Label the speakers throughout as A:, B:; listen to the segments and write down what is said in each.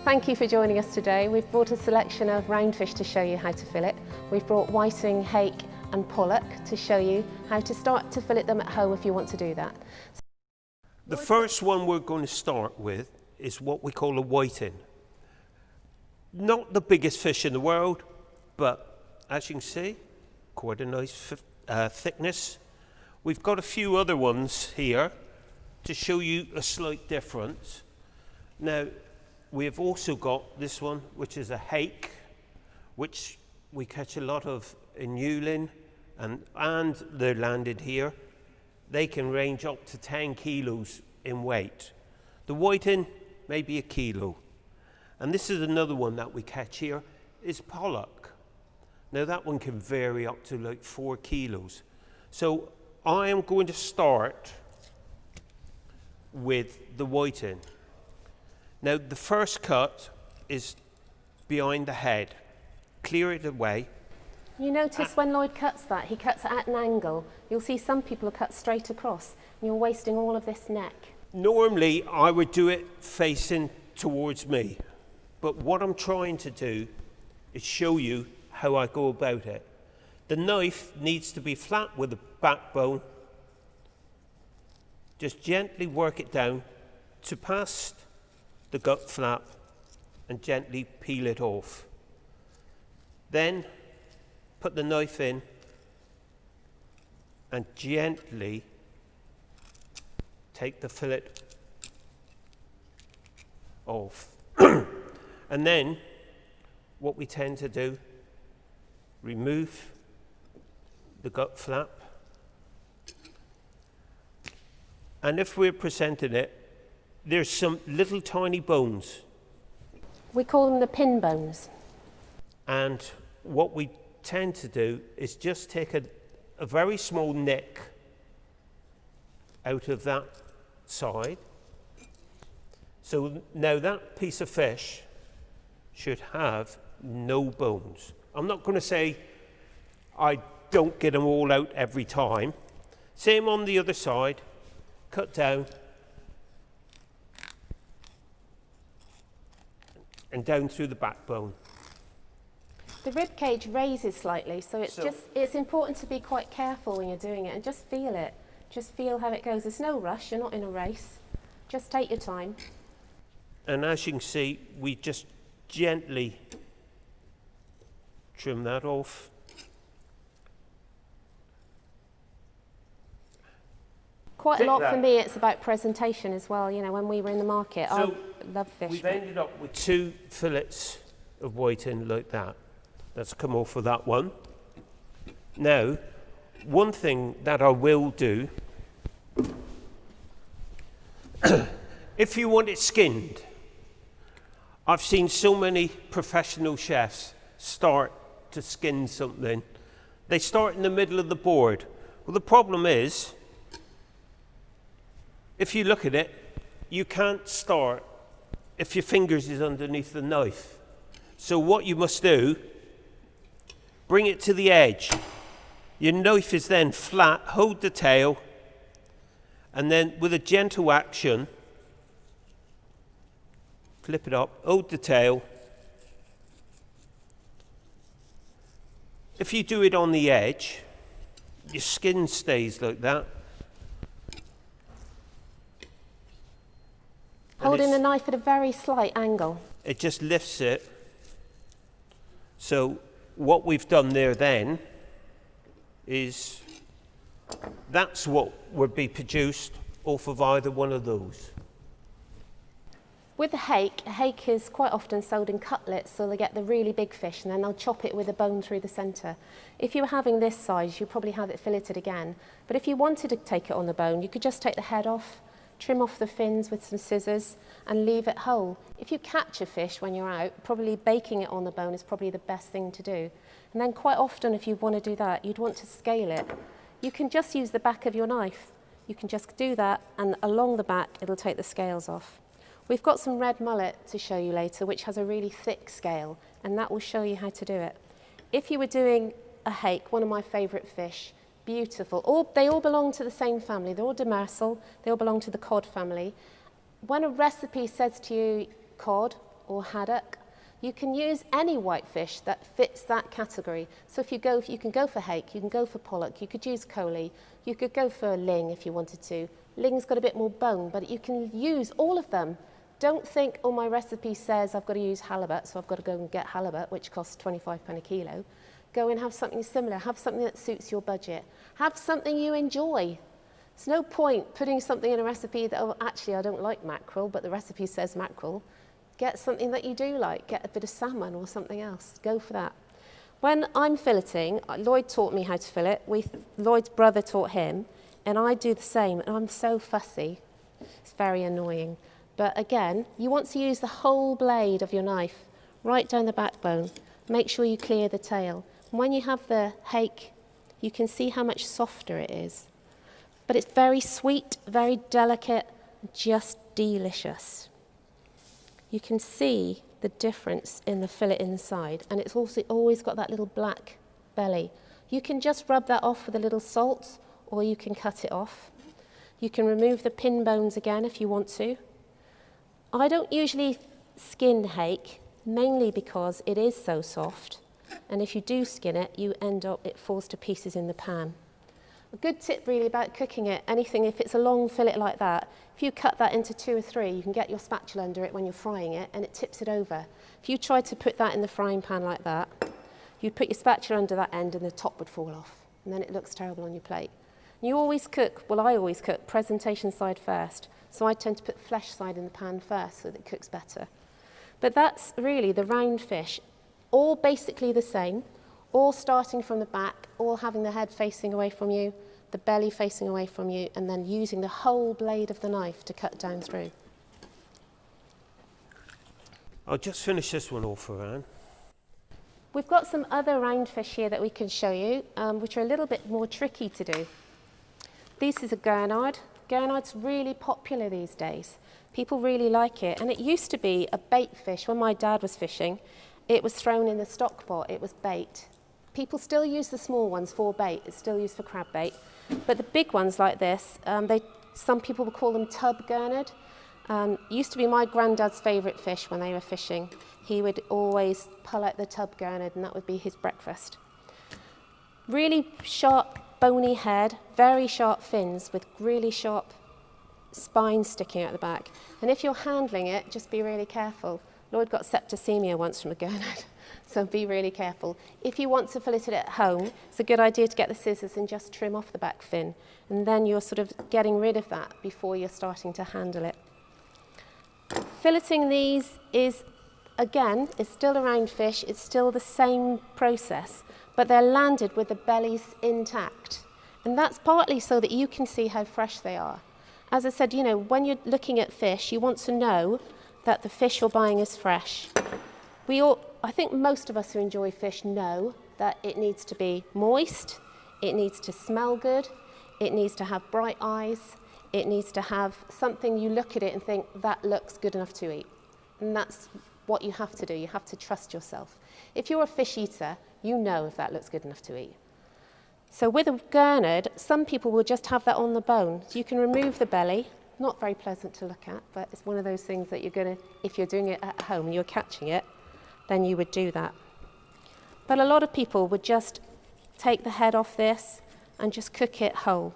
A: Thank you for joining us today. We've brought a selection of roundfish to show you how to fillet. We've brought whiting, hake and pollock to show you how to start to fillet them at home if you want to do that.
B: The first one we're going to start with is what we call a whiting. Not the biggest fish in the world, but as you can see, quite a nice thickness. We've got a few other ones here to show you a slight difference. Now, we've also got this one, which is a hake, which we catch a lot of in Newlyn, and they're landed here. They can range up to 10 kilos in weight. The whiting, maybe a kilo. And this is another one that we catch here, is pollock. Now that one can vary up to like 4 kilos. So I am going to start with the whiting. Now the first cut is behind the head. Clear it away.
A: You notice when Lloyd cuts that, he cuts it at an angle. You'll see some people are cut straight across and you're wasting all of this neck.
B: Normally I would do it facing towards me, but what I'm trying to do is show you how I go about it. The knife needs to be flat with the backbone. Just gently work it down to past the gut flap and gently peel it off. Then put the knife in and gently take the fillet off. And then what we tend to do, remove the gut flap. And if we're presenting it, there's some little tiny bones.
A: We call them the pin bones.
B: And what we tend to do is just take a very small nick out of that side. So now that piece of fish should have no bones. I'm not going to say I don't get them all out every time. Same on the other side. Cut down and down through the backbone.
A: The rib cage raises slightly, so it's important to be quite careful when you're doing it and just feel it. Just feel how it goes. There's no rush, you're not in a race. Just take your time.
B: And as you can see, we just gently trim that off.
A: Quite a lot for me, it's about presentation as well. You know, when we were in the market, I love fish.
B: We've ended up with 2 fillets of whiting like that. Let's come off of that one. Now, one thing that I will do, if you want it skinned, I've seen so many professional chefs start to skin something. They start in the middle of the board. Well, the problem is, if you look at it, you can't start if your fingers is underneath the knife. So what you must do, bring it to the edge. Your knife is then flat, hold the tail, and then with a gentle action, flip it up, hold the tail. If you do it on the edge, your skin stays like that.
A: Holding the knife at a very slight angle.
B: It just lifts it. So what we've done there then is that's what would be produced off of either one of those.
A: With the hake, a hake is quite often sold in cutlets, so they get the really big fish and then they'll chop it with a bone through the centre. If you were having this size, you'd probably have it filleted again. But if you wanted to take it on the bone, you could just take the head off, trim off the fins with some scissors and leave it whole. If you catch a fish when you're out, probably baking it on the bone is probably the best thing to do. And then quite often if you want to do that, you'd want to scale it. You can just use the back of your knife. You can just do that and along the back it'll take the scales off. We've got some red mullet to show you later which has a really thick scale and that will show you how to do it. If you were doing a hake, one of my favourite fish, beautiful. They all belong to the same family. They're all demersal. They all belong to the cod family. When a recipe says to you cod, or haddock. You can use any whitefish that fits that category. So if you can go for hake, you can go for pollock, you could use coley, you could go for ling if you wanted to. Ling's got a bit more bone, but you can use all of them. Don't think, oh, my recipe says I've got to use halibut, so I've got to go and get halibut, which costs 25p a kilo. Go and have something similar. Have something that suits your budget. Have something you enjoy. There's no point putting something in a recipe that, oh, actually, I don't like mackerel, but the recipe says mackerel. Get something that you do like. Get a bit of salmon or something else. Go for that. When I'm filleting, Lloyd taught me how to fillet. Lloyd's brother taught him, and I do the same, and I'm so fussy. It's very annoying. But again, you want to use the whole blade of your knife, right down the backbone. Make sure you clear the tail. And when you have the hake, you can see how much softer it is. But it's very sweet, very delicate, just delicious. You can see the difference in the fillet inside, and it's also always got that little black belly. You can just rub that off with a little salt, or you can cut it off. You can remove the pin bones again if you want to. I don't usually skin hake, mainly because it is so soft, and if you do skin it, it falls to pieces in the pan. A good tip really about cooking it, if it's a long fillet like that, if you cut that into 2 or 3, you can get your spatula under it when you're frying it, and it tips it over. If you try to put that in the frying pan like that, you'd put your spatula under that end and the top would fall off, and then it looks terrible on your plate. You always cook, well, I always cook presentation side first, so I tend to put flesh side in the pan first so that it cooks better. But that's really the round fish, all basically the same, all starting from the back, all having the head facing away from you, the belly facing away from you, and then using the whole blade of the knife to cut down through.
B: I'll just finish this one off for Anne.
A: We've got some other round fish here that we can show you, which are a little bit more tricky to do. This is a gurnard. Gurnard's really popular these days. People really like it, and it used to be a bait fish. When my dad was fishing, it was thrown in the stock pot, it was bait. People still use the small ones for bait, it's still used for crab bait. But the big ones like this, some people would call them tub gurnard. Used to be my granddad's favourite fish when they were fishing. He would always pull out the tub gurnard, and that would be his breakfast. Really sharp, bony head, very sharp fins with really sharp spines sticking out the back. And if you're handling it, just be really careful. Lloyd got septicemia once from a gurnard, so be really careful. If you want to fillet it at home, it's a good idea to get the scissors and just trim off the back fin, and then you're sort of getting rid of that before you're starting to handle it. Filleting these is, again, it's still a round fish, it's still the same process, but they're landed with the bellies intact. And that's partly so that you can see how fresh they are. As I said, when you're looking at fish, you want to know that the fish you're buying is fresh. I think most of us who enjoy fish know that it needs to be moist, it needs to smell good, it needs to have bright eyes, it needs to have something you look at it and think, that looks good enough to eat. And that's what you have to do. You have to trust yourself. If you're a fish eater, you know if that looks good enough to eat. So with a gurnard, some people will just have that on the bone. So you can remove the belly. Not very pleasant to look at, but it's one of those things that if you're doing it at home and you're catching it, then you would do that. But a lot of people would just take the head off this and just cook it whole.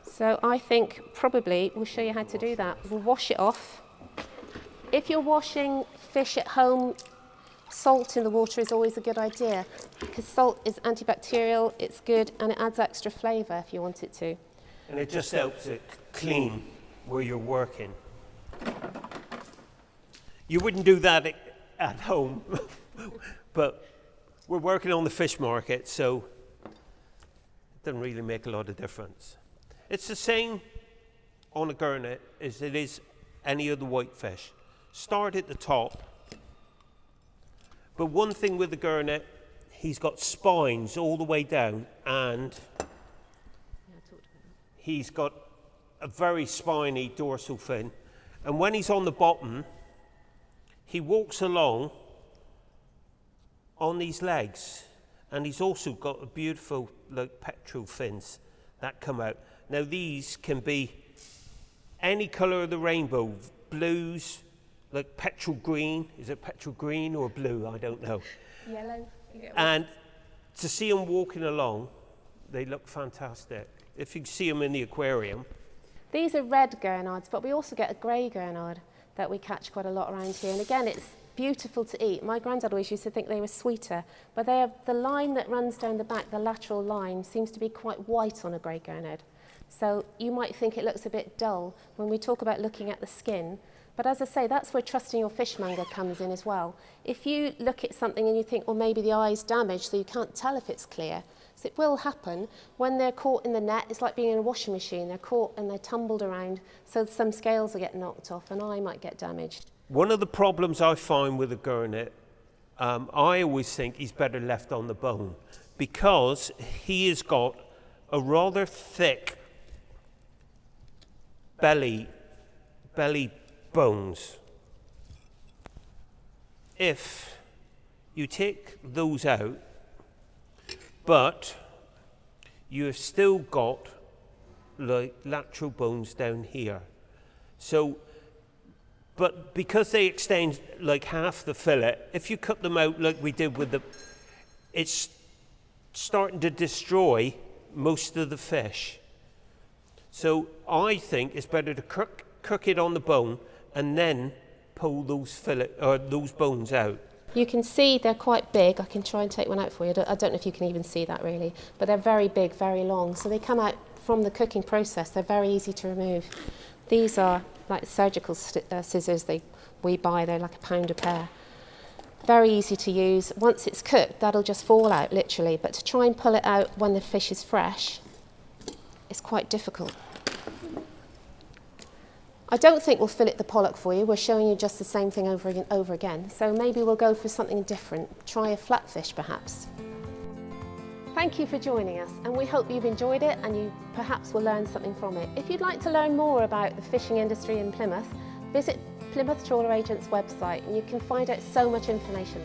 A: So I think probably we'll show you how to do that. We'll wash it off. If you're washing fish at home, salt in the water is always a good idea, because salt is antibacterial, it's good, and it adds extra flavour if you want it to.
B: And it just helps it clean where you're working. You wouldn't do that at home, but we're working on the fish market, so it doesn't really make a lot of difference. It's the same on a gurnard as it is any other whitefish. Start at the top. But one thing with the gurnard, he's got spines all the way down, and he's got a very spiny dorsal fin. And when he's on the bottom, he walks along on these legs, and he's also got a beautiful pectoral fins that come out. Now these can be any colour of the rainbow, blues, like petrol green. Is it petrol green or blue? I don't know.
A: Yellow.
B: And to see them walking along, they look fantastic. If you see them in the aquarium.
A: These are red gurnards, but we also get a grey gurnard that we catch quite a lot around here. And again, it's beautiful to eat. My granddad always used to think they were sweeter, but they have the line that runs down the back, the lateral line, seems to be quite white on a grey gurnard. So you might think it looks a bit dull when we talk about looking at the skin. But as I say, that's where trusting your fishmonger comes in as well. If you look at something and you think, well, maybe the eye's damaged, so you can't tell if it's clear. So it will happen when they're caught in the net. It's like being in a washing machine. They're caught and they're tumbled around, so some scales will get knocked off, an eye might get damaged.
B: One of the problems I find with a gurnet, I always think he's better left on the bone because he has got a rather thick belly bones. If you take those out, but you have still got like lateral bones down here. So, but because they extend like half the fillet, if you cut them out like we did with it's starting to destroy most of the fish. So I think it's better to cook it on the bone and then pull those bones out.
A: You can see they're quite big. I can try and take one out for you. I don't know if you can even see that really, but they're very big, very long. So they come out from the cooking process. They're very easy to remove. These are like surgical scissors we buy. They're like £1 a pair. Very easy to use. Once it's cooked, that'll just fall out literally. But to try and pull it out when the fish is fresh, it's quite difficult. I don't think we'll fillet the pollock for you. We're showing you just the same thing over and over again. So maybe we'll go for something different. Try a flatfish perhaps. Thank you for joining us, and we hope you've enjoyed it and you perhaps will learn something from it. If you'd like to learn more about the fishing industry in Plymouth, visit Plymouth Trawler Agents website and you can find out so much information.